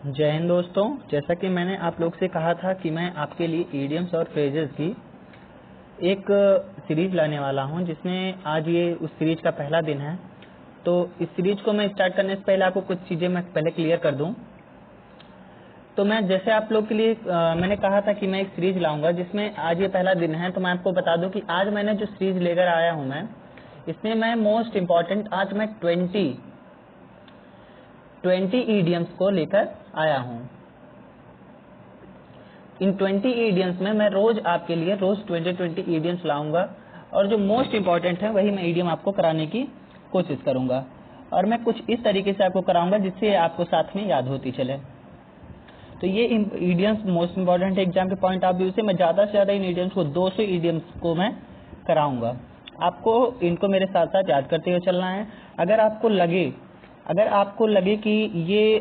जय हिंद दोस्तों। जैसा कि मैंने आप लोग से कहा था कि मैं आपके लिए इडियम्स और फ्रेजेस की एक सीरीज लाने वाला हूं, जिसमें आज ये उस सीरीज का पहला दिन है। तो इस सीरीज को मैं स्टार्ट करने से पहले आपको कुछ चीज़ें मैं पहले क्लियर कर दूं। तो मैं जैसे आप लोग के लिए मैंने कहा था कि मैं एक सीरीज लाऊंगा, जिसमें आज ये पहला दिन है। तो मैं आपको बता दूं कि आज मैंने जो सीरीज लेकर आया हूं इसमें मैं मोस्ट इम्पॉर्टेंट आज मैं 20 इडियम्स को लेकर आया हूं। इन 20 इडियम्स में मैं रोज आपके लिए रोज 20 इडियम्स लाऊंगा, और जो मोस्ट इम्पॉर्टेंट है वही मैं इडियम आपको कराने की कोशिश करूंगा। और मैं कुछ इस तरीके से आपको कराऊंगा जिससे आपको साथ में याद होती चले। तो ये इडियम्स मोस्ट इम्पॉर्टेंट है एग्जाम के पॉइंट ऑफ व्यू से। मैं ज़्यादा से ज़्यादा इन इडियम्स को 200 इडियम्स को मैं कराऊंगा। आपको इनको मेरे साथ साथ याद करते हुए चलना है। अगर आपको लगे कि ये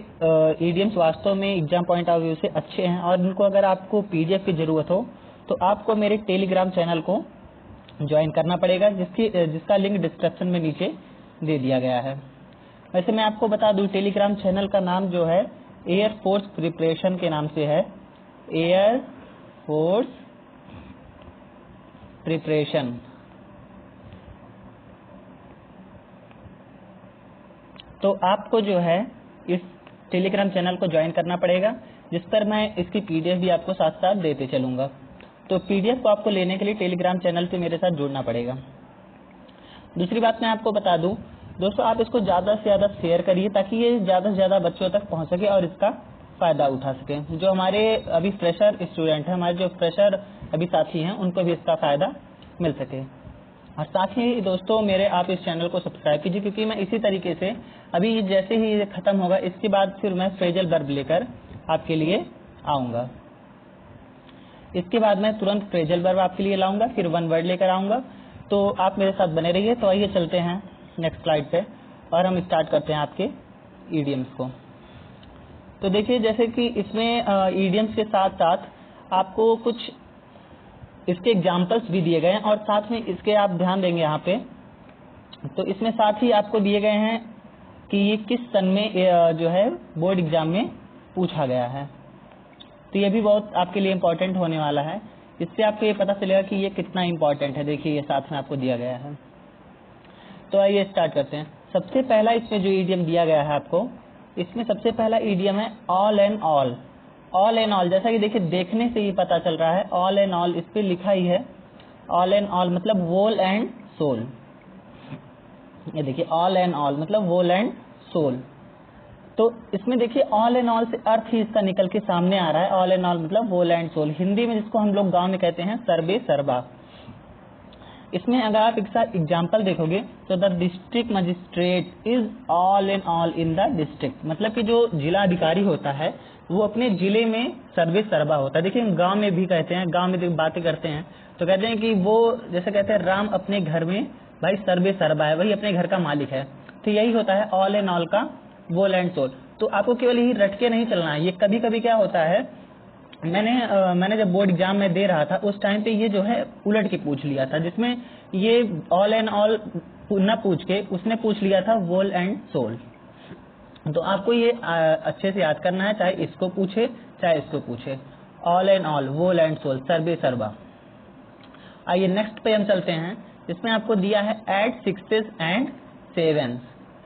इडियम्स वास्तव में एग्जाम पॉइंट ऑफ व्यू से अच्छे हैं और इनको अगर आपको पीडीएफ की ज़रूरत हो, तो आपको मेरे टेलीग्राम चैनल को ज्वाइन करना पड़ेगा, जिसका लिंक डिस्क्रिप्शन में नीचे दे दिया गया है। वैसे मैं आपको बता दूं, टेलीग्राम चैनल का नाम जो है एयरफोर्स प्रिपरेशन के नाम से है, एयरफोर्स प्रिपरेशन। तो आपको जो है इस टेलीग्राम चैनल को ज्वाइन करना पड़ेगा, जिस पर मैं इसकी पीडीएफ भी आपको साथ साथ देते चलूंगा। तो पीडीएफ को आपको लेने के लिए टेलीग्राम चैनल से मेरे साथ जुड़ना पड़ेगा। दूसरी बात मैं आपको बता दूं दोस्तों, आप इसको ज़्यादा से ज़्यादा शेयर करिए, ताकि ये ज़्यादा से ज़्यादा बच्चों तक पहुंच सके और इसका फ़ायदा उठा सके। जो हमारे अभी फ्रेशर स्टूडेंट हैं, हमारे जो फ्रेशर अभी साथी हैं, उनको भी इसका फ़ायदा मिल सके। और साथ ही दोस्तों मेरे आप इस चैनल को सब्सक्राइब कीजिए, क्योंकि मैं इसी तरीके से अभी जैसे ही ये ख़त्म होगा, इसके बाद फिर मैं फ्रेजल वर्ब लेकर आपके लिए आऊँगा। इसके बाद मैं तुरंत फ्रेजल वर्ब आपके लिए लाऊंगा, फिर वन वर्ड लेकर आऊँगा। तो आप मेरे साथ बने रहिए। तो आइए चलते हैं नेक्स्ट स्लाइड पे और हम स्टार्ट करते हैं आपके इडियम्स को। तो देखिए, जैसे कि इसमें इडियम्स के साथ साथ आपको कुछ इसके एग्जाम्पल्स भी दिए गए हैं, और साथ में इसके आप ध्यान देंगे यहाँ पे, तो इसमें साथ ही आपको दिए गए हैं कि ये किस सन में जो है बोर्ड एग्जाम में पूछा गया है। तो ये भी बहुत आपके लिए इम्पोर्टेंट होने वाला है। इससे आपको ये पता चलेगा कि ये कितना इम्पोर्टेंट है। देखिए, ये साथ में आपको दिया गया है। तो आइए स्टार्ट करते हैं। सबसे पहला इसमें जो ईडियम दिया गया है आपको, इसमें सबसे पहला ईडियम है all and all. All and all, जैसा कि देखिए देखने से ही पता चल रहा है, ऑल एंड ऑल इस पे लिखा ही है। ऑल एंड ऑल मतलब वोल एंड सोल। ये देखिए, ऑल एंड ऑल मतलब वोल एंड सोल। तो इसमें देखिए ऑल एंड ऑल से अर्थ ही इसका निकल के सामने आ रहा है। ऑल एंड ऑल मतलब वोल एंड सोल, हिंदी में जिसको हम लोग गाँव में कहते हैं सर्वे सर्वा। इसमें अगर आप एक साथ एग्जाम्पल देखोगे तो the district magistrate is all and all in the district, मतलब कि जो जिला अधिकारी होता है वो अपने जिले में सर्वे सर्वा होता है। देखिए, गांव में भी कहते हैं, गांव में बातें करते हैं तो कहते हैं कि वो जैसे कहते हैं राम अपने घर में भाई सर्वे सर्वा है, वही अपने घर का मालिक है। तो यही होता है ऑल एंड ऑल का वोल एंड सोल। तो आपको केवल यही रट के नहीं चलना है। ये कभी कभी क्या होता है, मैंने जब बोर्ड एग्जाम में दे रहा था उस टाइम पे ये जो है उलट के पूछ लिया था, जिसमें ये ऑल एंड ऑल न पूछ के उसने पूछ लिया था वोल एंड सोल। तो आपको ये अच्छे से याद करना है, चाहे इसको पूछे चाहे इसको पूछे। All and all, whole and soul, सर्वे सर्वा। आइए नेक्स्ट पे हम चलते हैं। इसमें आपको दिया है at sixes and sevens.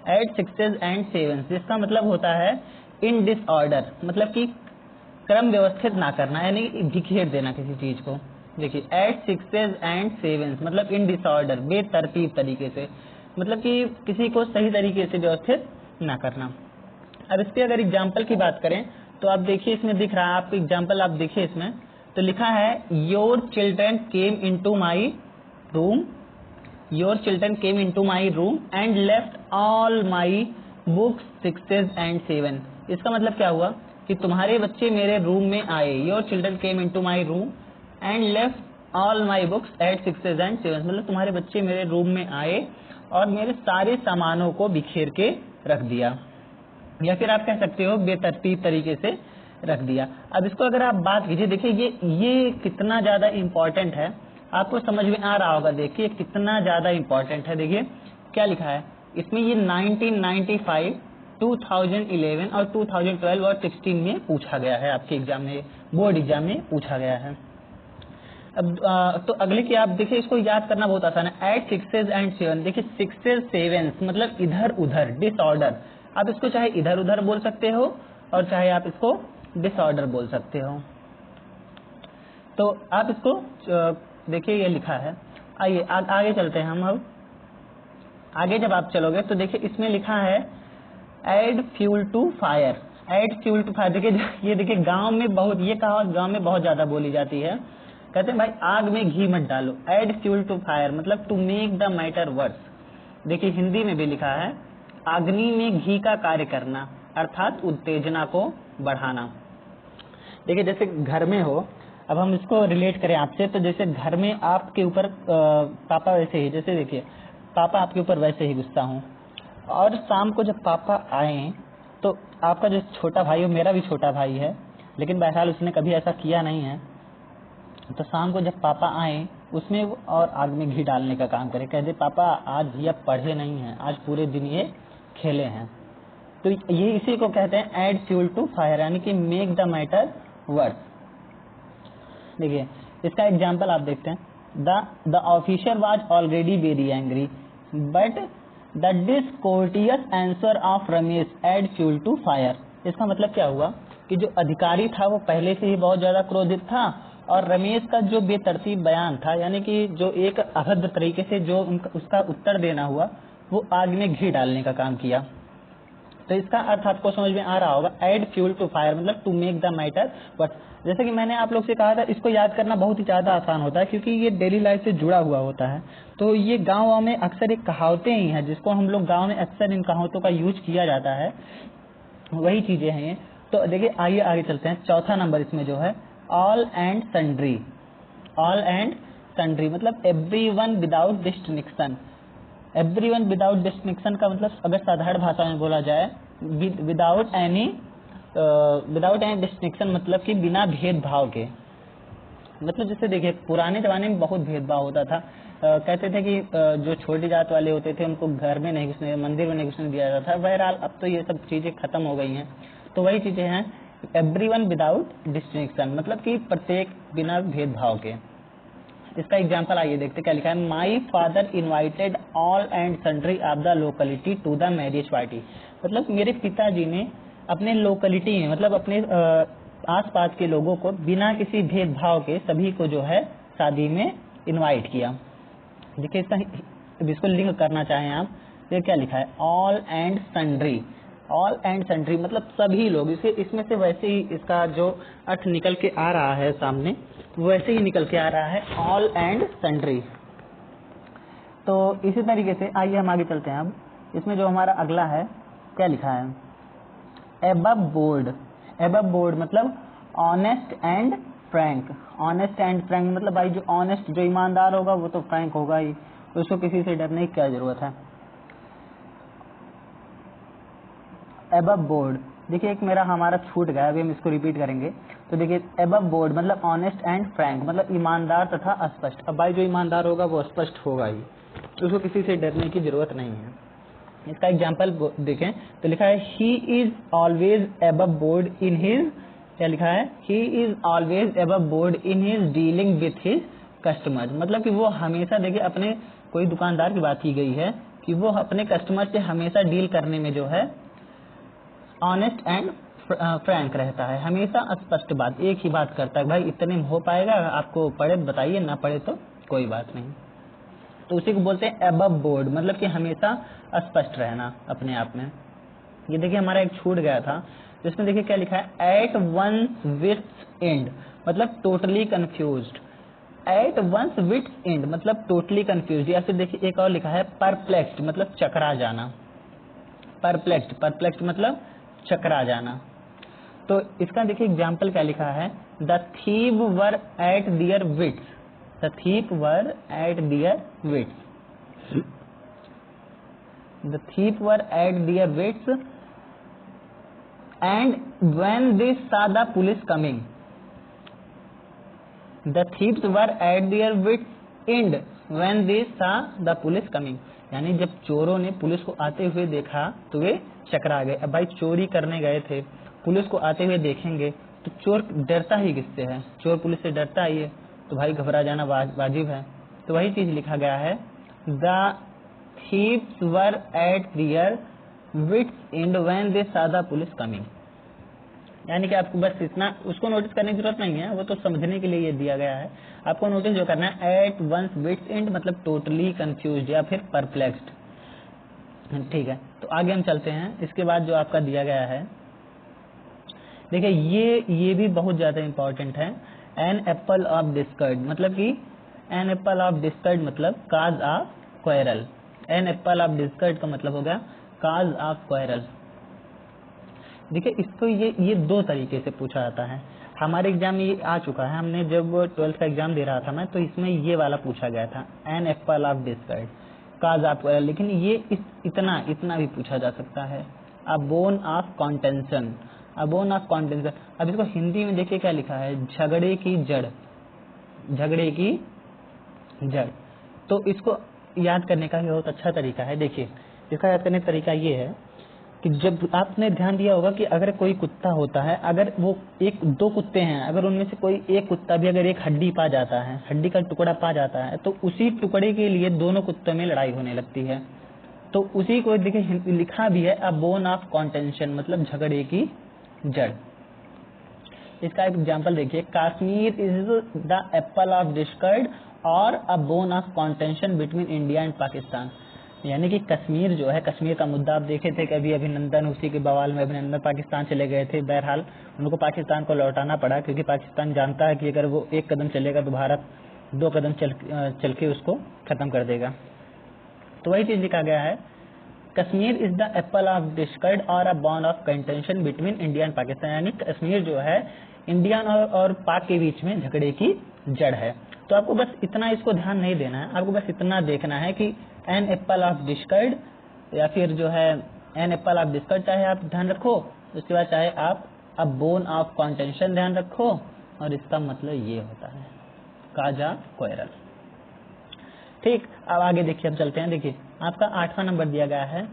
At sixes and sevens, जिसका मतलब होता है इन डिसऑर्डर, मतलब कि क्रम व्यवस्थित ना करना, यानी बिखेर देना किसी चीज को। देखिए, एट सिक्सेस एंड सेवेंस मतलब इन डिसऑर्डर, बेतरतीब तरीके से, मतलब कि किसी को सही तरीके से व्यवस्थित ना करना। अब इसके अगर एग्जाम्पल की बात करें तो आप देखिए, इसमें दिख रहा है आपको एग्जाम्पल, आप देखिए इसमें तो लिखा है your children came into my room, your children came into my room and left all my books sixes and seven. इसका मतलब क्या हुआ कि तुम्हारे बच्चे मेरे रूम में आए। Your children came into my room and left all my books at sixes and seven, मतलब तुम्हारे बच्चे मेरे रूम में आए और मेरे सारे सामानों को बिखेर के रख दिया, या फिर आप कह सकते हो बेतरतीब तरीके से रख दिया। अब इसको अगर आप बात कीजिए, देखिए ये कितना ज्यादा इम्पोर्टेंट है, आपको समझ में आ रहा होगा। देखिए कितना ज्यादा इम्पोर्टेंट है। देखिए क्या लिखा है इसमें, ये 1995 2011 और 2012 और 16 में पूछा गया है, आपके एग्जाम में, बोर्ड एग्जाम में पूछा गया है। अब तो अगले की आप देखिए, इसको याद करना बहुत आसान है। 8 6s एंड 7, देखिए 6s 7s मतलब इधर उधर, डिसऑर्डर। आप इसको चाहे इधर उधर बोल सकते हो और चाहे आप इसको डिसऑर्डर बोल सकते हो। तो आप इसको देखिए, ये लिखा है। आइए आगे चलते हैं हम। अब आगे जब आप चलोगे तो देखिए इसमें लिखा है add fuel to fire. Add fuel to fire, देखिए ये देखिए गांव में बहुत, ये कहावत गांव में बहुत ज्यादा बोली जाती है। कहते हैं भाई आग में घी मत डालो। ऐड फ्यूल टू फायर मतलब to make the matter worse. देखिए हिंदी में भी लिखा है अग्नि में घी का कार्य करना, अर्थात उत्तेजना को बढ़ाना। देखिए जैसे घर में हो, अब हम इसको रिलेट करें आपसे, तो जैसे घर में आपके ऊपर पापा वैसे ही, जैसे देखिए पापा आपके ऊपर वैसे ही गुस्सा हूँ, और शाम को जब पापा आए तो आपका जो छोटा भाई हो, मेरा भी छोटा भाई है लेकिन बहरहाल उसने कभी ऐसा किया नहीं है, तो शाम को जब पापा आए उसमें और आग में घी डालने का काम करे, कह दे पापा आज भैया पढ़े नहीं हैं, आज पूरे दिन ये खेले हैं। तो ये इसी को कहते हैं ऐड फ्यूल टू फायर, यानी कि मेक द मैटर वर्स। देखिए इसका एग्जाम्पल आप देखते हैं। The officer was already very angry but the discourteous answer of Ramesh add fuel to fire. इसका मतलब क्या हुआ कि जो अधिकारी था वो पहले से ही बहुत ज्यादा क्रोधित था, और रमेश का जो बेतरतीब बयान था, यानी कि जो एक अभद्र तरीके से जो उसका उत्तर देना हुआ, वो आग में घी डालने का काम किया। तो इसका अर्थ आपको समझ में आ रहा होगा, ऐड फ्यूल टू फायर मतलब to make the matter worse. जैसे कि मैंने आप लोग से कहा था, इसको याद करना बहुत ही ज्यादा आसान होता है क्योंकि ये डेली लाइफ से जुड़ा हुआ होता है। तो ये गाँव में अक्सर एक कहावतें ही हैं, जिसको हम लोग गाँव में अक्सर इन कहावतों का यूज किया जाता है, वही चीजें हैं ये। तो देखिए आइए आगे चलते हैं। चौथा नंबर इसमें जो है all and sundry. All and sundry मतलब everyone without distinction. Everyone without distinction का मतलब अगर साधारण भाषा में बोला जाए, विदाउट एनी डिस्टिंक्शन मतलब कि बिना भेदभाव के। मतलब जैसे देखिए पुराने जमाने में बहुत भेदभाव होता था। कहते थे कि जो छोटी जात वाले होते थे उनको घर में नहीं घुसने, मंदिर में नहीं घुसने दिया जाता था। बहरहाल अब तो ये सब चीजें खत्म हो गई हैं। तो वही चीजें हैं एवरीवन विदाउट डिस्टिंक्शन मतलब कि प्रत्येक बिना भेदभाव के। इसका एग्जाम्पल आइए देखते क्या लिखा है। My father invited all and sundry of the locality to the marriage party. मतलब मेरे पिताजी ने अपने लोकेलिटी में, मतलब अपने आसपास के लोगों को बिना किसी भेदभाव के सभी को जो है शादी में इनवाइट किया। देखिए इसको लिंक करना चाहें आप, ये क्या लिखा है all and sundry. All and sundry मतलब सभी लोग। इसमें से वैसे ही इसका जो अर्थ निकल के आ रहा है सामने, वैसे ही निकल के आ रहा है ऑल एंड सन्ड्री। तो इसी तरीके से आइए हम आगे चलते हैं। अब इसमें जो हमारा अगला है क्या लिखा है एबव बोर्ड। एबव बोर्ड मतलब honest and Frank. Honest and Frank मतलब भाई जो ऑनेस्ट, जो ईमानदार होगा वो तो फ्रैंक होगा ही, उसको किसी से डरने की क्या जरूरत है। एबव बोर्ड देखिए एक मेरा हमारा छूट गया, अभी हम इसको रिपीट करेंगे। तो देखिए एबव बोर्ड मतलब ऑनेस्ट एंड फ्रैंक मतलब ईमानदार तथा स्पष्ट। अब भाई जो ईमानदार होगा वो स्पष्ट होगा ही, उसको किसी से डरने की जरूरत नहीं है। इसका एग्जाम्पल देखें तो लिखा है he is always above board in his, क्या लिखा है he is always above board in his dealing with his customer. मतलब कि वो हमेशा, देखिए अपने कोई दुकानदार की बात की गई है कि वो अपने कस्टमर से हमेशा डील करने में जो है ऑनेस्ट एंड फ्रैंक रहता है, हमेशा स्पष्ट बात, एक ही बात करता है भाई इतने में हो पाएगा, आपको पढ़े बताइए, ना पढ़े तो कोई बात नहीं। तो उसी को बोलते हैं एबव बोर्ड मतलब कि हमेशा स्पष्ट रहना अपने आप में। ये देखिए हमारा एक छूट गया था, जिसमें देखिए क्या लिखा है एट वंस विट्स एंड मतलब totally confused. At one's wits end मतलब टोटली कंफ्यूज्ड। या फिर देखिए एक और लिखा है परप्लेक्स्ड मतलब चकरा जाना। परप्लेक्स्ड मतलब चकरा जाना। तो इसका देखिए एग्जाम्पल क्या लिखा है the thief were at their wits. The thief were at their wits. The thief were at their wits and when they saw the police coming. The thieves were at their wits' end when they saw the police coming. यानी जब चोरों ने police को आते हुए देखा तो वे चकरा गए। अब भाई चोरी करने गए थे, पुलिस को आते हुए देखेंगे तो चोर डरता ही किससे है? चोर पुलिस से डरता ही है, तो भाई घबरा जाना वाजिब है। तो वही चीज लिखा गया है, the thieves were at their wits and when they saw the police coming. यानी कि आपको बस इतना उसको नोटिस करने की जरूरत नहीं है, वो तो समझने के लिए ये दिया गया है। आपको नोटिस जो करना है, एट वंस विट्स एंड मतलब टोटली कंफ्यूज्ड या फिर परप्लेक्स्ड। ठीक है, तो आगे हम चलते हैं। इसके बाद जो आपका दिया गया है, देखिए ये भी बहुत ज्यादा इंपॉर्टेंट है। एन एप्पल ऑफ डिस्कर्ड मतलब कि एन एप्पल ऑफ डिस्कर्ड मतलब cause of quarrel. An apple of discord का मतलब हो गया काज ऑफ क्वेरल। देखिए इसको ये दो तरीके से पूछा जाता है। हमारे एग्जाम में ये आ चुका है, हमने जब 12th का एग्जाम दे रहा था मैं, तो इसमें ये वाला पूछा गया था, an apple of discord cause of quarrel. लेकिन ये इतना भी पूछा जा सकता है, a bone of contention. A bone of contention, अब इसको हिंदी में देखिए क्या लिखा है, झगड़े की जड़। झगड़े की जड़, तो इसको याद करने का बहुत अच्छा तरीका है। देखिए इसका याद करने का तरीका ये है कि जब आपने ध्यान दिया होगा कि अगर कोई कुत्ता होता है, अगर वो दो कुत्ते हैं, अगर उनमें से कोई एक कुत्ता भी अगर एक हड्डी पा जाता है, हड्डी का टुकड़ा पा जाता है, तो उसी टुकड़े के लिए दोनों कुत्तों में लड़ाई होने लगती है। तो उसी को देखिए लिखा भी है, अ बोन ऑफ कॉन्टेंशन मतलब झगड़े की जड़। इसका एक एग्जाम्पल देखिए, Kashmir is the apple of discord और a bone of contention between India and Pakistan. यानी कि कश्मीर जो है, कश्मीर का मुद्दा आप देखे थे कि अभी अभिनंदन, उसी के बवाल में अभिनंदन पाकिस्तान चले गए थे। बहरहाल उनको पाकिस्तान को लौटाना पड़ा, क्योंकि पाकिस्तान जानता है कि अगर वो एक कदम चलेगा तो भारत 2 कदम चल के उसको खत्म कर देगा। तो वही चीज लिखा गया है, Kashmir is the apple of discord और a bond of contention between India and Pakistan. यानी कश्मीर जो है इंडिया और पाक के बीच में झगड़े की जड़ है। तो आपको बस इतना इसको ध्यान नहीं देना है, आपको बस इतना देखना है कि एन एप्पल ऑफ डिस्कर्ड या फिर जो है एन एप्पल ऑफ डिस्कर्ड चाहे आप ध्यान रखो, उसके बाद चाहे आप अ बोन ऑफ कॉन्टेंशन ध्यान रखो, और इसका मतलब ये होता है काजा क्वेरल। ठीक, अब आगे देखिए, हम चलते हैं। देखिए आपका 8वां नंबर दिया गया है,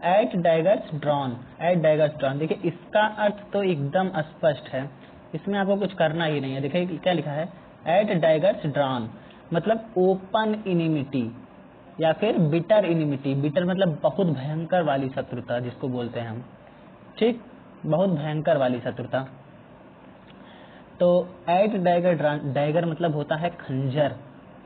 at daggers drawn. At daggers drawn, देखिए इसका अर्थ तो एकदम स्पष्ट है, इसमें आपको कुछ करना ही नहीं है। देखिए क्या लिखा है, एट डैगर्स ड्रॉन मतलब ओपन इनिमिटी या फिर बिटर इनिमिटी। बिटर मतलब बहुत भयंकर वाली शत्रुता जिसको बोलते हैं हम, ठीक, बहुत भयंकर वाली शत्रुता। तो एट डैगर, डैगर मतलब होता है खंजर।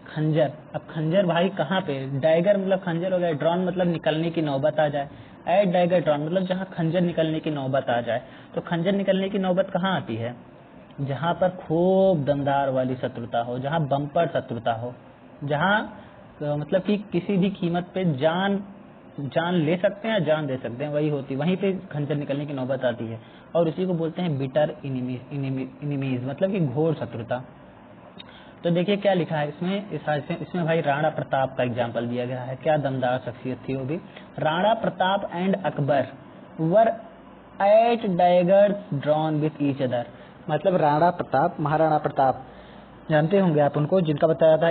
खंजर, अब खंजर भाई कहाँ पे, डैगर मतलब खंजर हो गया, ड्रॉन मतलब निकलने की नौबत आ जाए। एट डैगर ड्रॉन मतलब जहाँ खंजर निकलने की नौबत आ जाए। तो खंजर निकलने की नौबत कहाँ आती है, जहाँ पर खूब दमदार वाली शत्रुता हो, जहाँ बम्पर शत्रुता हो, जहाँ मतलब कि किसी भी कीमत पे जान ले सकते हैं, जान दे सकते हैं, वही होती, वहीं पे खंजर निकलने की नौबत आती है। और उसी को बोलते हैं बिटर इनिमीज मतलब कि घोर शत्रुता। तो देखिए क्या लिखा है इसमें भाई राणा प्रताप का एग्जाम्पल दिया गया है। क्या दमदार शख्सियत थी वो भी। Rana Pratap and Akbar were at daggers drawn with each other. मतलब राणा प्रताप, महाराणा प्रताप जानते होंगे आप उनको, जिनका बताया था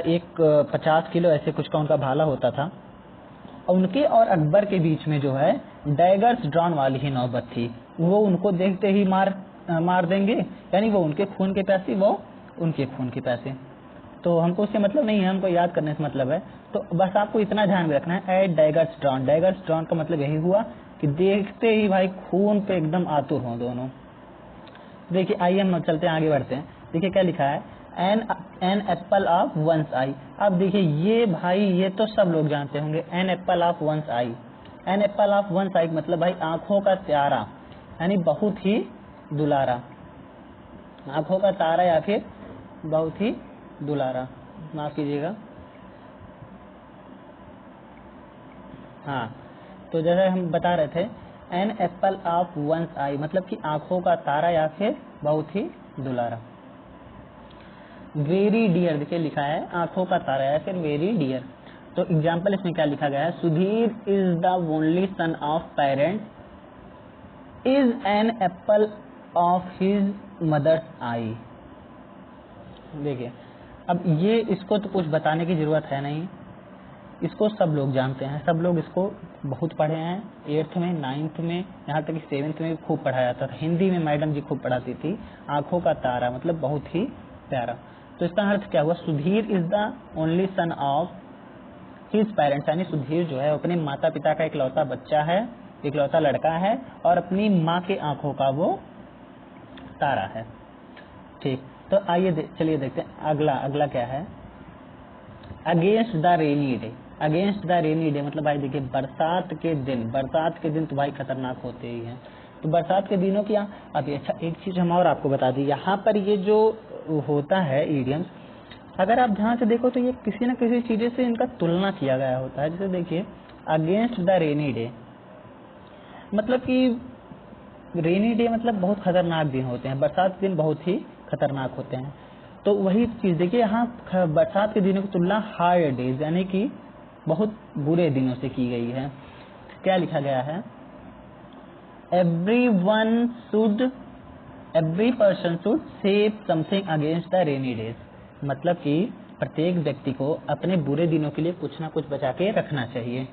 50 किलो ऐसे कुछ का उनका भाला होता था। उनके और अकबर के बीच में जो है डैगर्स ड्रॉन वाली ही नौबत थी। वो उनको देखते ही मार देंगे, यानी वो उनके खून के प्यासे, वो उनके खून के प्यासे। तो हमको उससे मतलब नहीं है, हमको याद करने से मतलब है। तो बस आपको इतना ध्यान में रखना है, at daggers drawn. Daggers drawn का मतलब यही हुआ कि देखते ही भाई खून पे एकदम आतुर हो दोनों। देखिए आइए हम चलते हैं, आगे बढ़ते हैं। देखिए क्या लिखा है, an apple of one's eye. अब देखिए ये भाई ये तो सब लोग जानते होंगे, an apple of one's eye. An apple of one's eye मतलब भाई आंखों का तारा, यानी बहुत ही दुलारा। आंखों का तारा या फिर बहुत ही दुलारा, माफ कीजिएगा। हाँ, तो जैसे हम बता रहे थे, an apple of one's eye मतलब कि आंखों का तारा या फिर बहुत ही दुलारा। वेरी डियर, देखिए लिखा है आंखों का तारा या फिर वेरी डियर। तो एग्जाम्पल इसमें क्या लिखा गया है, Sudhir is the only son of parent, is an apple of his mother's आई। देखिए अब ये इसको तो कुछ बताने की जरूरत है नहीं, इसको सब लोग जानते हैं, सब लोग इसको बहुत पढ़े हैं। 8th में, 9th में, यहाँ तक कि 7th में खूब पढ़ाया जाता था। हिंदी में मैडम जी खूब पढ़ाती थी। आंखों का तारा मतलब बहुत ही प्यारा। तो इसका अर्थ क्या हुआ? Sudhir is the only son of his parents, यानी सुधीर जो है अपने माता पिता का इकलौता बच्चा है, इकलौता लड़का है और अपनी माँ के आंखों का वो तारा है। ठीक, तो आइए चलिए देखते हैं अगला क्या है। Against the rainy day. Against the rainy day मतलब भाई देखिए बरसात के दिन तो भाई खतरनाक होते ही हैं। तो बरसात के दिनों की अभी अच्छा एक चीज हम और आपको बता दी, यहाँ पर ये जो होता है इडियम्स, अगर आप ध्यान से देखो तो ये किसी न किसी चीज़ से इनका तुलना किया गया होता है। जैसे देखिए अगेंस्ट द रेनी डे मतलब कि रेनी डे मतलब बहुत खतरनाक दिन होते हैं, बरसात के दिन बहुत ही खतरनाक होते हैं। तो वही चीज़ देखिए यहाँ बरसात के दिनों की तुलना हार्ड डेज यानी कि बहुत बुरे दिनों से की गई है। क्या लिखा गया है? Every person should save something against the rainy days, मतलब कि प्रत्येक व्यक्ति को अपने बुरे दिनों के लिए कुछ ना कुछ बचा के रखना चाहिए।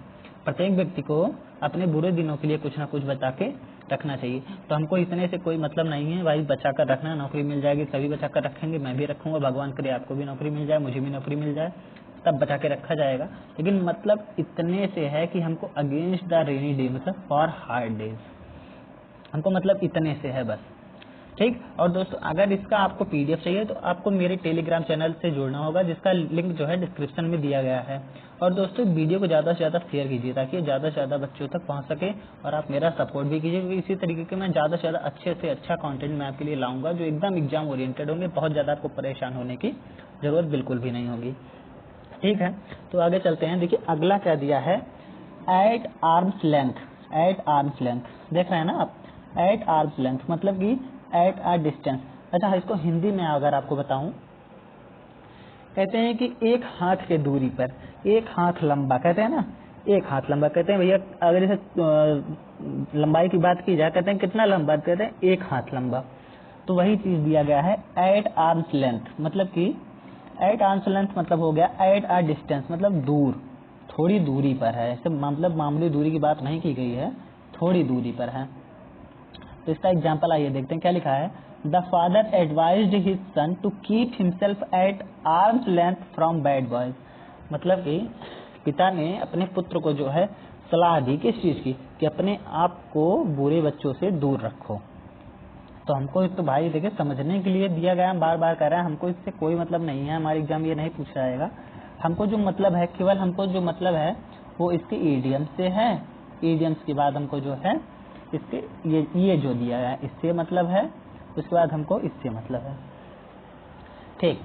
प्रत्येक व्यक्ति को अपने बुरे दिनों के लिए कुछ ना कुछ बचा के रखना चाहिए। तो हमको इतने से कोई मतलब नहीं है भाई, बचा कर रखना, नौकरी मिल जाएगी सभी बचा कर रखेंगे, मैं भी रखूंगा, भगवान करे आपको भी नौकरी मिल जाए, मुझे भी नौकरी मिल जाए, तब बचा के रखा जाएगा। लेकिन मतलब इतने से है कि हमको अगेंस्ट द रेनी डे मतलब फॉर हार्ड डेज, हमको मतलब इतने से है बस। ठीक, और दोस्तों अगर इसका आपको पीडीएफ चाहिए तो आपको मेरे टेलीग्राम चैनल से जुड़ना होगा, जिसका लिंक जो है डिस्क्रिप्शन में दिया गया है। और दोस्तों वीडियो को ज़्यादा से ज़्यादा शेयर कीजिए ताकि ज़्यादा से ज़्यादा बच्चों तक पहुंच सके, और आप मेरा सपोर्ट भी कीजिए, क्योंकि इसी तरीके के मैं ज़्यादा से ज़्यादा अच्छे से अच्छा कंटेंट मैं आपके लिए लाऊंगा जो एकदम एग्जाम ओरिएंटेड होंगे। बहुत ज़्यादा आपको परेशान होने की ज़रूरत बिल्कुल भी नहीं होगी। ठीक है, तो आगे चलते हैं। देखिए अगला क्या दिया है, at arm's length. At arm's length देख रहे हैं ना आप, एट आर्म्स लेंथ मतलब कि एट आ डिस्टेंस। अच्छा, इसको हिंदी में अगर आपको बताऊं, कहते हैं कि एक हाथ के दूरी पर, एक हाथ लंबा, कहते हैं ना एक हाथ लंबा, कहते हैं भैया अगर जैसे लंबाई की बात की जाए, कहते हैं कितना लंबा, कहते हैं एक हाथ लंबा। तो वही चीज दिया गया है एट आर्म्स लेंथ, मतलब कि एट आर्म्स लेंथ मतलब हो गया एट आ डिस्टेंस मतलब दूर, थोड़ी दूरी पर है। ऐसे मतलब मामूली दूरी की बात नहीं की गई है, थोड़ी दूरी पर है। तो इसका एग्जाम्पल आइए देखते हैं क्या लिखा है। The father advised his son to keep himself at arm's length from bad boys, मतलब कि पिता ने अपने पुत्र को जो है सलाह दी किस चीज की, कि अपने आप को बुरे बच्चों से दूर रखो। तो हमको तो भाई देखिए समझने के लिए दिया गया, हम बार बार कह रहे हैं, हमको इससे कोई मतलब नहीं है, हमारे एग्जाम ये नहीं पूछा जाएगा। हमको जो मतलब है, केवल हमको जो मतलब है वो इसके ईडियम से है। ईडियम्स के बाद हमको जो है इसके ये जो दिया है इससे मतलब है, उसके बाद हमको इससे मतलब है। ठीक,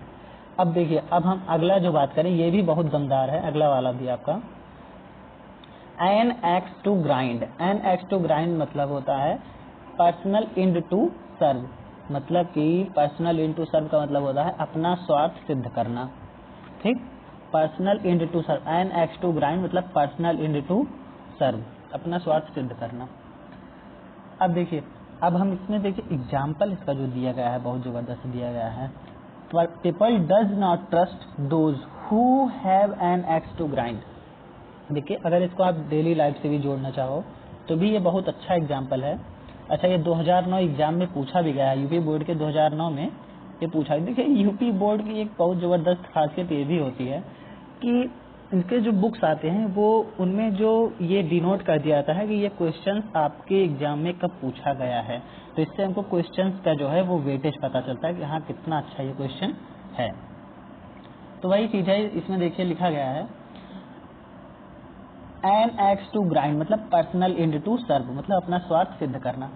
अब देखिए अब हम अगला जो बात करें ये भी बहुत दमदार है, अगला वाला भी आपका an axe to grind. An axe to grind मतलब होता है पर्सनल इंड टू सर्व, मतलब कि पर्सनल इंड टू सर्व का मतलब होता है अपना स्वार्थ सिद्ध करना। ठीक, personal end to serve, an axe to grind मतलब पर्सनल इंड टू सर्व, अपना स्वार्थ सिद्ध करना। अब देखिए, अब हम इसमें देखिए एग्जाम्पल इसका जो दिया गया है बहुत जबरदस्त दिया गया है। People does not trust those who have an axe to grind. देखिए अगर इसको आप डेली लाइफ से भी जोड़ना चाहो तो भी ये बहुत अच्छा एग्जाम्पल है। अच्छा, ये 2009 एग्जाम में पूछा भी गया है, यूपी बोर्ड के 2009 में ये पूछा। देखिए यूपी बोर्ड की एक बहुत जबरदस्त खासियत ये भी होती है कि इनके जो बुक्स आते हैं वो उनमें जो ये डिनोट कर दिया जाता है कि ये क्वेश्चंस आपके एग्जाम में कब पूछा गया है। तो इससे हमको क्वेश्चंस का जो है वो वेटेज पता चलता है कि हाँ कितना अच्छा ये क्वेश्चन है। तो वही चीज है, इसमें देखिए लिखा गया है एन एक्स टू ग्राइंड मतलब पर्सनल इंड टू सर्व मतलब अपना स्वार्थ सिद्ध करना।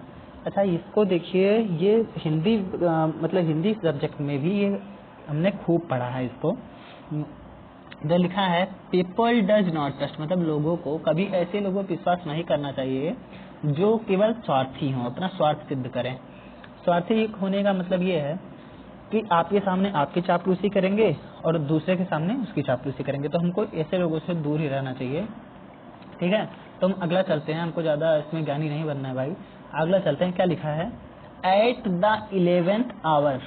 अच्छा, इसको देखिए ये हिंदी मतलब हिंदी सब्जेक्ट में भी ये हमने खूब पढ़ा है इसको। जो लिखा है पीपल डज नॉट ट्रस्ट मतलब लोगों को कभी ऐसे लोगों पर विश्वास नहीं करना चाहिए जो केवल स्वार्थी हों, अपना स्वार्थ सिद्ध करें। स्वार्थी होने का मतलब ये है कि आपके सामने आपकी चापलूसी करेंगे और दूसरे के सामने उसकी चापलूसी करेंगे। तो हमको ऐसे लोगों से दूर ही रहना चाहिए। ठीक है, तो हम अगला चलते हैं, हमको ज्यादा इसमें ज्ञानी नहीं बनना है भाई। अगला चलते हैं, क्या लिखा है at the 11th hour.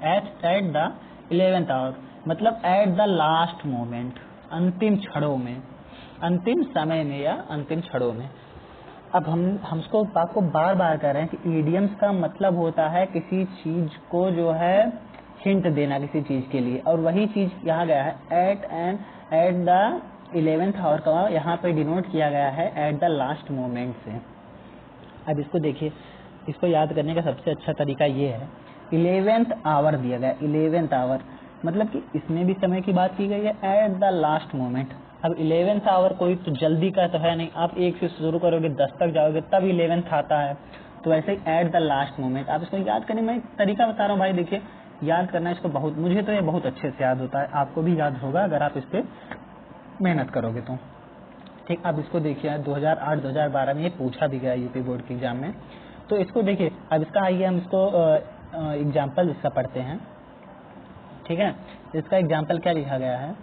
At the 11th hour मतलब एट द लास्ट मोमेंट, अंतिम क्षणों में। अंतिम समय में या अंतिम क्षणों में। अब हमको आपको बार बार कह रहे हैं कि ईडियम्स का मतलब होता है किसी चीज को जो है हिंट देना किसी चीज के लिए, और वही चीज यहाँ गया है एट द 11th आवर का यहाँ पे डिनोट किया गया है एट द लास्ट मोमेंट से। अब इसको देखिए, इसको याद करने का सबसे अच्छा तरीका ये है, 11th आवर दिया गया, 11th आवर मतलब कि इसमें भी समय की बात की गई है एट द लास्ट मोमेंट। अब 11th आवर कोई तो जल्दी का तो है नहीं, आप 1 से शुरू करोगे 10 तक जाओगे तब 11th आता है, तो ऐसे ही एट द लास्ट मोमेंट। आप इसको याद करने में तरीका बता रहा हूँ भाई, देखिए याद करना इसको बहुत, मुझे तो ये बहुत अच्छे से याद होता है, आपको भी याद होगा अगर आप इस पर मेहनत करोगे तो। ठीक, अब इसको देखिए 2008-2012 में ये पूछा भी गया यूपी बोर्ड के एग्जाम में, तो इसको देखिए। अब इसका आइए हम इसको एग्जाम्पल इसका पढ़ते हैं। ठीक है, इसका एग्जाम्पल क्या लिखा गया है,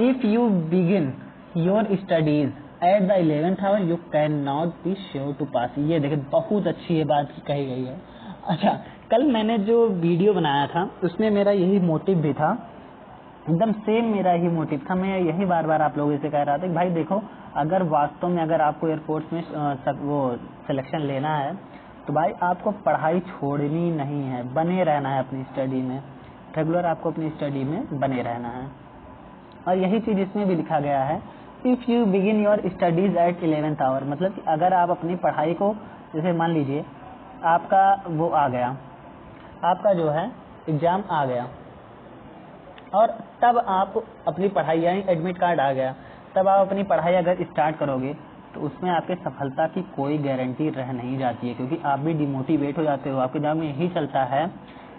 if you begin your studies at the 11th hour you can not be sure to pass. ये देखिए बहुत अच्छी ये बात कही गई है। अच्छा, कल मैंने जो वीडियो बनाया था उसमें मेरा यही मोटिव भी था, एकदम सेम मेरा ही मोटिव था। मैं यही बार बार आप लोगों से कह रहा था कि भाई देखो, अगर वास्तव में अगर आपको एयरफोर्स में वो सिलेक्शन लेना है तो भाई आपको पढ़ाई छोड़नी नहीं है, बने रहना है अपनी स्टडी में, रेगुलर आपको अपनी स्टडी में बने रहना है। और यही चीज इसमें भी लिखा गया है, if you begin your studies at 11th hour, मतलब कि अगर आप अपनी पढ़ाई को, जैसे मान लीजिए आपका वो आ गया, आपका जो है एग्जाम आ गया और तब आप अपनी पढ़ाई यानी एडमिट कार्ड आ गया, तब आप अपनी पढ़ाई अगर स्टार्ट करोगे तो उसमें आपके सफलता की कोई गारंटी रह नहीं जाती है, क्योंकि आप भी डिमोटिवेट हो जाते हो। आपके दिमाग में यही चलता है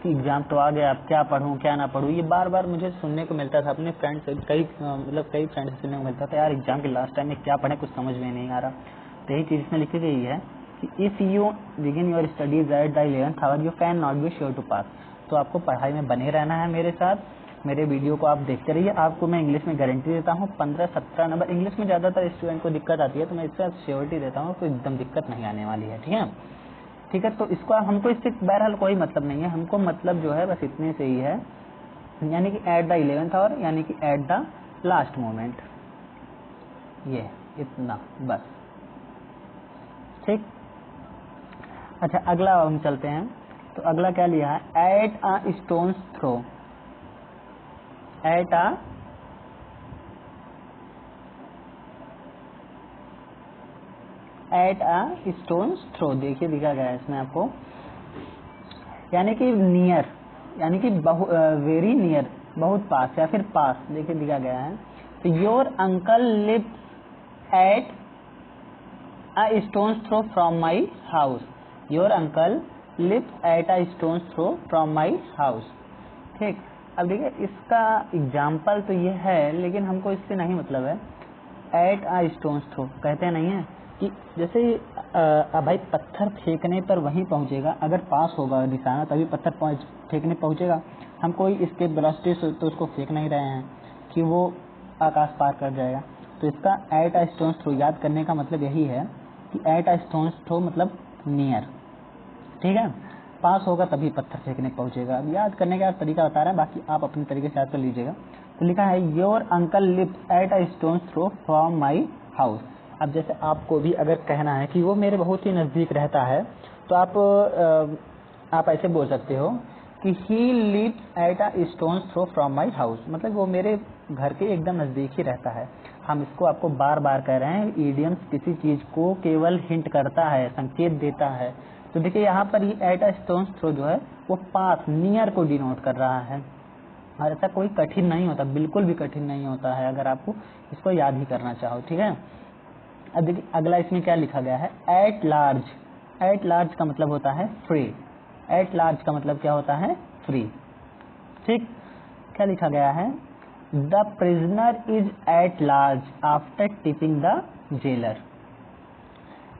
कि एग्जाम तो आ गया, अब क्या पढूं क्या ना पढूं। ये बार बार मुझे सुनने को मिलता था अपने फ्रेंड से, कई फ्रेंड से सुनने को मिलता था, यार एग्जाम के लास्ट टाइम में क्या पढ़े कुछ समझ में नहीं आ रहा। तो यही चीज इसमें लिखी गई है कि if you begin your studies at the 11th hour you can not be sure to pass. तो आपको पढ़ाई में बने रहना है मेरे साथ, मेरे वीडियो को आप देखते रहिए। आपको मैं इंग्लिश में गारंटी देता हूँ 15-17 नंबर। इंग्लिश में ज़्यादातर स्टूडेंट को दिक्कत आती है, तो मैं इससे श्योरिटी देता हूँ तो एकदम दिक्कत नहीं आने वाली है। ठीक है, तो इसको हमको इससे बहरहाल कोई मतलब नहीं है, हमको मतलब जो है बस इतने से ही है, यानी कि एट द 11th आवर यानी कि एट द लास्ट मोमेंट, ये इतना बस। ठीक, अच्छा अगला हम चलते हैं, तो अगला क्या लिया है, at a stone's throw, at a stone's throw, देखिए दिखा गया है इसमें आपको, यानी कि नियर, यानी कि वेरी नियर, बहुत पास या फिर पास, देखिए दिखा गया है। तो your uncle live at a stone's throw from my house, your uncle live at a stone's throw from my house. ठीक, अब देखिए इसका एग्जाम्पल तो ये है, लेकिन हमको इससे नहीं मतलब है। एट अ स्टोन्स थ्रो कहते नहीं है कि जैसे भाई पत्थर फेंकने पर वहीं पहुंचेगा, अगर पास होगा निशाना तभी पत्थर फेंकने पहुंचेगा। हम कोई इसके वेलोसिटी से तो उसको फेंक नहीं रहे हैं कि वो आकाश पार कर जाएगा। तो इसका एट अ स्टोन्स थ्रो याद करने का मतलब यही है कि एट अ स्टोन्स थ्रो मतलब नियर। ठीक है, पास होगा तभी पत्थर फेंकने पहुंचेगा। अब याद करने का तरीका बता रहे हैं, बाकी आप अपने तरीके से याद कर लीजिएगा। तो लिखा है your uncle live at a stone's throw from my house. अब जैसे आपको भी अगर कहना है कि वो मेरे बहुत ही नज़दीक रहता है, तो आप ऐसे बोल सकते हो कि he lives at a stone's throw from my house, मतलब वो मेरे घर के एकदम नज़दीक ही रहता है। हम इसको आपको बार बार कह रहे हैं, ईडियम्स किसी चीज़ को केवल हिंट करता है, संकेत देता है। तो देखिए यहाँ पर ये एट अ स्टोन्स थ्रो जो है वो पास, नियर को डिनोट कर रहा है, और ऐसा कोई कठिन नहीं होता, बिल्कुल भी कठिन नहीं होता है अगर आपको इसको याद ही करना चाहो। ठीक है, अब देखिए अगला इसमें क्या लिखा गया है, एट लार्ज। एट लार्ज का मतलब होता है फ्री, एट लार्ज का मतलब क्या होता है, फ्री। ठीक, क्या लिखा गया है, the prisoner is at large after tipping the jailer,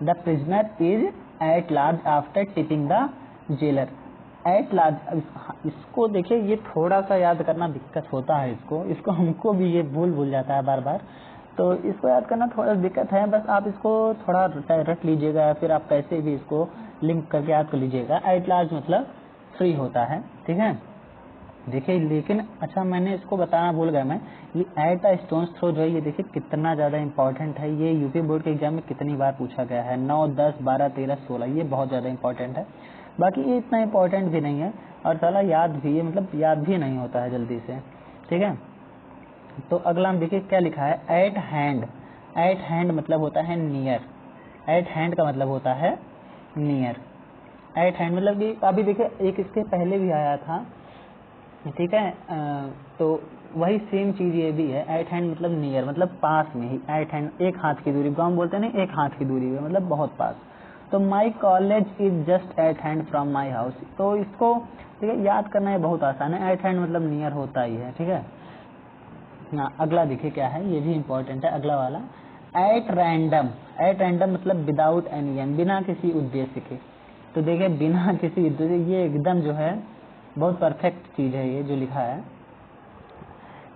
the prisoner is at large after tipping the jailer. At large, इसको देखिए ये थोड़ा सा याद करना दिक्कत होता है, इसको हमको भी ये भूल जाता है बार बार, तो इसको याद करना थोड़ा दिक्कत है। बस आप इसको थोड़ा रट लीजिएगा, या फिर आप कैसे भी इसको लिंक करके याद कर लीजिएगा। एट लार्ज मतलब फ्री होता है। ठीक है, देखिए लेकिन अच्छा मैंने इसको बताना भूल गया मैं, ये एट अ स्टोन्स थ्रो जो है ये देखिए कितना ज़्यादा इंपॉर्टेंट है। ये यूपी बोर्ड के एग्जाम में कितनी बार पूछा गया है, 9, 10, 12, 13, 16, ये बहुत ज़्यादा इंपॉर्टेंट है। बाकी ये इतना इंपॉर्टेंट भी नहीं है और साला याद भी है, मतलब याद भी नहीं होता है जल्दी से, ठीक है। तो अगला हम देखिए क्या लिखा है, एट हैंड। एट हैंड मतलब होता है नियर, एट हैंड का मतलब होता है नियर। एट हैंड मतलब कि अभी देखिए एक इसके पहले भी आया था, ठीक है, तो वही सेम चीज़ ये भी है। एट हैंड मतलब नियर, मतलब पास में ही। एट हैंड एक हाथ की दूरी, गाँव बोलते हैं ना एक हाथ की दूरी में, मतलब बहुत पास। तो my college is just eight hand from my house, तो इसको ठीक है याद करना है बहुत आसान है। एट हैंड मतलब नियर होता ही है, ठीक है ना। अगला देखिए क्या है, ये भी इम्पोर्टेंट है अगला वाला, एट रैंडम। एट रैंडम मतलब विदाउट एनी एम, बिना किसी उद्देश्य के। तो देखिए बिना किसी उद्देश्य, ये एकदम जो है बहुत परफेक्ट चीज़ है ये जो लिखा है,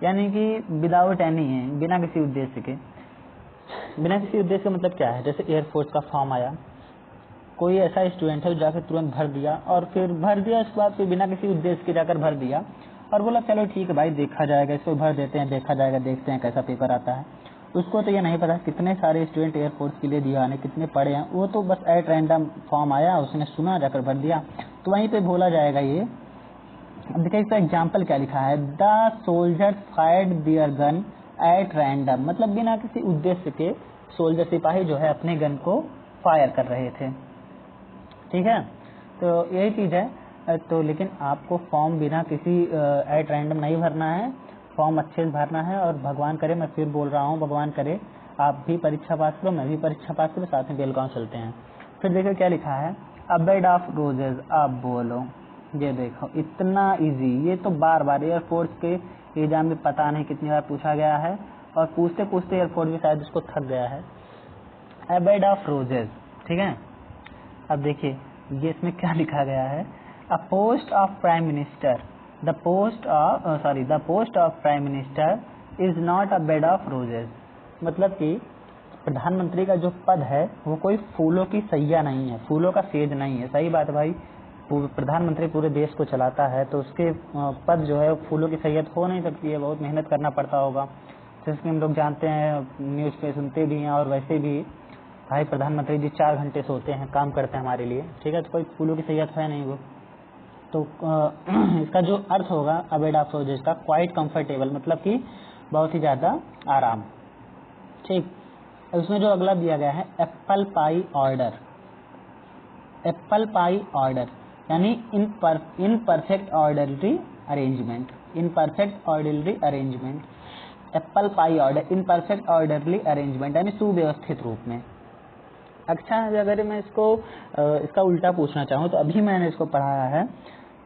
यानी कि विदाउट एनी है, बिना किसी उद्देश्य के। बिना किसी उद्देश्य का मतलब क्या है, जैसे एयरफोर्स का फॉर्म आया, कोई ऐसा स्टूडेंट है जो जाकर तुरंत भर दिया और फिर भर दिया, उसके बाद फिर बिना किसी उद्देश्य के जाकर भर दिया और बोला चलो ठीक है भाई देखा जाएगा, इसको भर देते हैं, देखा जाएगा, देखते हैं कैसा पेपर आता है। उसको तो ये नहीं पता कितने सारे स्टूडेंट एयरफोर्स के लिए दिया है, कितने पढ़े हैं, वो तो बस एट रैंडम फॉर्म आया, उसने सुना जाकर भर दिया, तो वहीं पे बोला जाएगा ये। अब देखिए इसका एग्जाम्पल क्या लिखा है, the soldiers fired their gun at random, मतलब बिना किसी उद्देश्य के सोल्जर सिपाही जो है अपने गन को फायर कर रहे थे, ठीक है। तो यही चीज़ है। तो लेकिन आपको फॉर्म बिना किसी एट रैंडम नहीं भरना है, फॉर्म अच्छे से भरना है और भगवान करे, मैं फिर बोल रहा हूँ, भगवान करे आप भी परीक्षा पास करो, मैं भी परीक्षा पास करो, साथ में बेलगांव चलते हैं। फिर देखो क्या लिखा है, अ बेड ऑफ रोजेज। अब बोलो, ये देखो इतना इजी, ये तो बार बार एयरफोर्स के एग्जाम में पता नहीं कितनी बार पूछा गया है और पूछते पूछते एयरफोर्स भी शायद उसको थक गया है। अ बेड ऑफ रोजेज, ठीक है। अब देखिए ये इसमें क्या लिखा गया है, अ post of prime minister, the post of prime minister is not a bed of roses, मतलब कि प्रधानमंत्री का जो पद है वो कोई फूलों की सैया नहीं है, फूलों का सेज नहीं है। सही बात है भाई, प्रधानमंत्री पूरे देश को चलाता है तो उसके पद जो है फूलों की सैयद हो नहीं सकती है, बहुत मेहनत करना पड़ता होगा, जैसे हम लोग जानते हैं, न्यूज़ पे सुनते भी हैं। और वैसे भी भाई प्रधानमंत्री जी 4 घंटे सोते हैं, काम करते हैं हमारे लिए, ठीक है, तो कोई फूलों की सैयद है नहीं वो। तो इसका जो अर्थ होगा अबेड ऑफ रोजेज का, क्वाइट कंफर्टेबल, मतलब कि बहुत ही ज़्यादा आराम, ठीक। उसमें जो अगला दिया गया है, apple pie order. Apple pie order यानी in perfect orderly arrangement, in perfect orderly arrangement. Apple pie order in perfect orderly arrangement यानी सुव्यवस्थित रूप में। अच्छा अगर मैं इसको इसका उल्टा पूछना चाहूँ तो अभी मैंने इसको पढ़ाया है,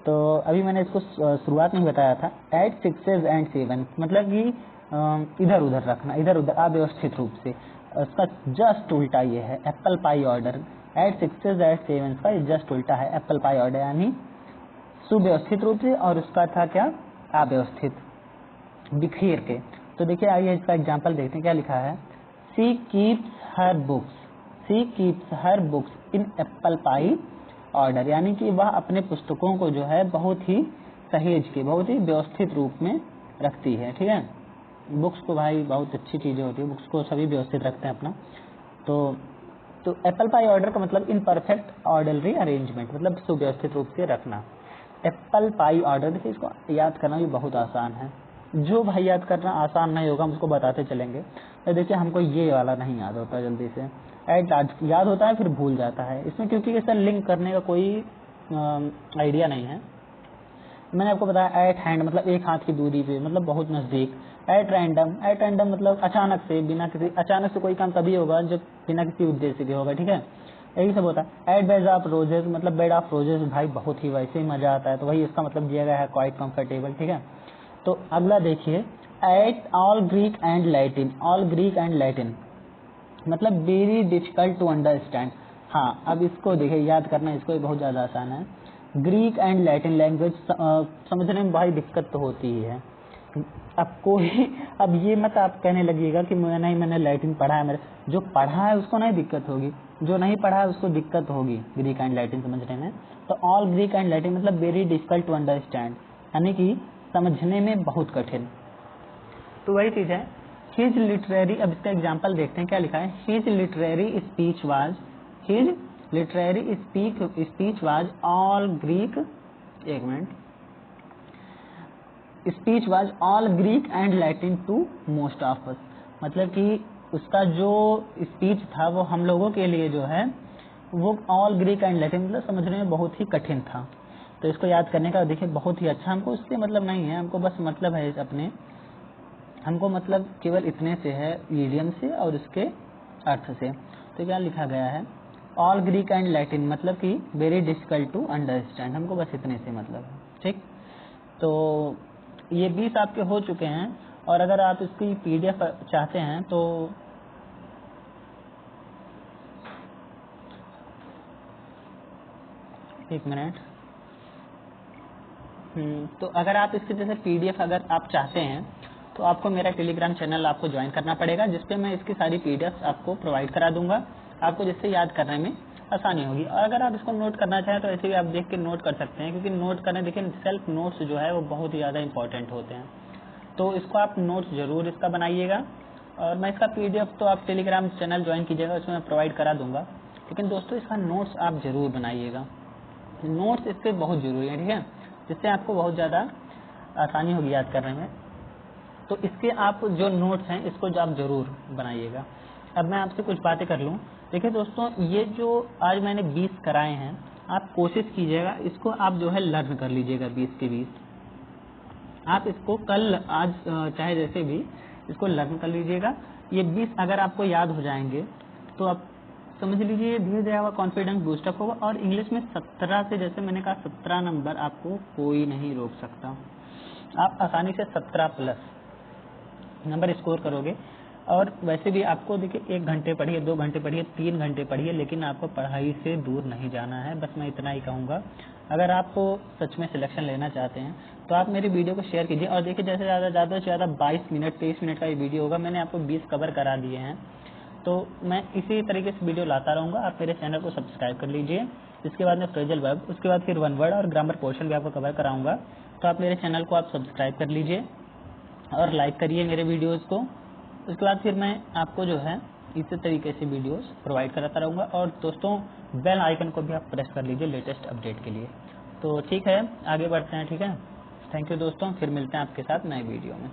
तो अभी मैंने इसको शुरुआत में बताया था, एट 6 एंड 7, मतलब कि इधर उधर रखना, इधर उधर अव्यवस्थित रूप से। इसका जस्ट उल्टा ये है apple pie order, at 6 at 7 का जस्ट उल्टा है एप्पल पाई ऑर्डर, यानी सुव्यवस्थित रूप से, और उसका था क्या, अव्यवस्थित, बिखेर के। तो देखिए आइए इसका एग्जाम्पल देखते हैं क्या लिखा है, she keeps her books, she keeps her books in apple pie order, यानी कि वह अपने पुस्तकों को जो है बहुत ही सहेज के, बहुत ही व्यवस्थित रूप में रखती है, ठीक है। बुक्स को भाई बहुत अच्छी चीज़ें होती है, बुक्स को सभी व्यवस्थित रखते हैं अपना। तो एप्पल पाई ऑर्डर का मतलब इन परफेक्ट ऑर्डरली अरेंजमेंट, मतलब सुव्यवस्थित रूप से रखना। एप्पल पाई ऑर्डर, देखिए इसको याद करना भी बहुत आसान है, जो भाई याद करना आसान नहीं होगा हम उसको बताते चलेंगे। तो देखिए हमको ये वाला नहीं याद होता जल्दी से, एट याद होता है फिर भूल जाता है इसमें, क्योंकि इससे लिंक करने का कोई आइडिया नहीं है। मैंने आपको बताया एट हैंड मतलब एक हाथ की दूरी पे, मतलब बहुत नज़दीक। एट रैंडम मतलब अचानक से, बिना किसी, अचानक से कोई काम तभी होगा जब बिना किसी उद्देश्य के होगा, ठीक है, यही सब होता है। एट बेड ऑफ रोजेस मतलब बेड ऑफ रोजेस, भाई बहुत ही वैसे ही मजा आता है, तो वही इसका मतलब दिया गया है, क्वाइट कंफर्टेबल, ठीक है। तो अगला देखिए, at all Greek and Latin, all Greek and Latin मतलब वेरी डिफिकल्ट टू अंडरस्टैंड। हाँ अब इसको देखिए याद करना, इसको भी बहुत ज़्यादा आसान है। ग्रीक एंड लैटिन लैंग्वेज समझने में भाई दिक्कत तो होती ही है। अब ये मत आप कहने लगिएगा कि मैंने लैटिन पढ़ा है, मेरे जो पढ़ा है उसको नहीं दिक्कत होगी, जो नहीं पढ़ा है उसको दिक्कत होगी ग्रीक एंड लैटिन समझने में। तो ऑल ग्रीक एंड लैटिन मतलब वेरी डिफिकल्ट टू अंडरस्टैंड, यानी कि समझने में बहुत कठिन। तो वही चीज़ है, हिज लिटरेरी, अब इसका एग्जाम्पल देखते हैं क्या लिखा है। His literary speech was all Greek, एक मिनट, speech was all Greek and Latin to most of us, मतलब कि उसका जो स्पीच था वो हम लोगों के लिए जो है वो ऑल ग्रीक एंड लैटिन, मतलब समझने में बहुत ही कठिन था। तो इसको याद करने का देखिए बहुत ही अच्छा, हमको उससे मतलब नहीं है, हमको बस मतलब है अपने, हमको मतलब केवल इतने से है, ईडियम से और उसके अर्थ से। तो क्या लिखा गया है, ऑल ग्रीक एंड लैटिन, मतलब कि वेरी डिफिकल्ट टू अंडरस्टैंड, हमको बस इतने से मतलब है। ठीक, तो ये 20 आपके हो चुके हैं, और अगर आप इसकी PDF चाहते हैं तो एक मिनट, तो अगर आप इसके जैसे PDF अगर आप चाहते हैं तो आपको मेरा टेलीग्राम चैनल आपको ज्वाइन करना पड़ेगा, जिसपे मैं इसकी सारी PDF आपको प्रोवाइड करा दूंगा आपको, जिससे याद करने में आसानी होगी। और अगर आप इसको नोट करना चाहें तो ऐसे भी आप देख के नोट कर सकते हैं, क्योंकि नोट करने देखिए सेल्फ नोट्स जो है वो बहुत ही ज़्यादा इंपॉर्टेंट होते हैं। तो इसको आप नोट्स जरूर इसका बनाइएगा, और मैं इसका PDF तो आप टेलीग्राम चैनल ज्वाइन कीजिएगा, उसमें मैं प्रोवाइड करा दूंगा। लेकिन दोस्तों इसका नोट्स आप जरूर बनाइएगा, नोट्स इसके बहुत जरूरी है, ठीक है, जिससे आपको बहुत ज़्यादा आसानी होगी याद करने में। तो इसके आप जो नोट्स हैं इसको आप जरूर बनाइएगा। अब मैं आपसे कुछ बातें कर लूँ। देखिए दोस्तों, ये जो आज मैंने 20 कराए हैं, आप कोशिश कीजिएगा इसको आप जो है लर्न कर लीजिएगा 20 के 20। आप इसको कल आज चाहे जैसे भी इसको लर्न कर लीजिएगा। ये 20 अगर आपको याद हो जाएंगे तो आप समझ लीजिए धीरे धीरे आपका कॉन्फिडेंस बूस्टअप होगा। और इंग्लिश में 17 से, जैसे मैंने कहा 17 नंबर आपको कोई नहीं रोक सकता, आप आसानी से 17+ नंबर स्कोर करोगे। और वैसे भी आपको देखिए 1 घंटे पढ़िए, 2 घंटे पढ़िए, 3 घंटे पढ़िए, लेकिन आपको पढ़ाई से दूर नहीं जाना है, बस मैं इतना ही कहूँगा। अगर आप सच में सिलेक्शन लेना चाहते हैं तो आप मेरी वीडियो को शेयर कीजिए। और देखिए जैसे ज़्यादा से ज़्यादा 22 मिनट 23 मिनट का ये वीडियो होगा, मैंने आपको 20 कवर करा दिए हैं, तो मैं इसी तरीके से वीडियो लाता रहूँगा। आप मेरे चैनल को सब्सक्राइब कर लीजिए। इसके बाद में फ्रेजल वर्ब, उसके बाद फिर वन वर्ड और ग्रामर पोर्शन भी आपको कवर कराऊंगा। तो आप मेरे चैनल को आप सब्सक्राइब कर लीजिए और लाइक करिए मेरे वीडियोज़ को। उसके बाद फिर मैं आपको जो है इसी तरीके से वीडियोस प्रोवाइड कराता रहूँगा। और दोस्तों बेल आइकन को भी आप प्रेस कर लीजिए लेटेस्ट अपडेट के लिए। तो ठीक है, आगे बढ़ते हैं, ठीक है। थैंक यू दोस्तों, फिर मिलते हैं आपके साथ नए वीडियो में।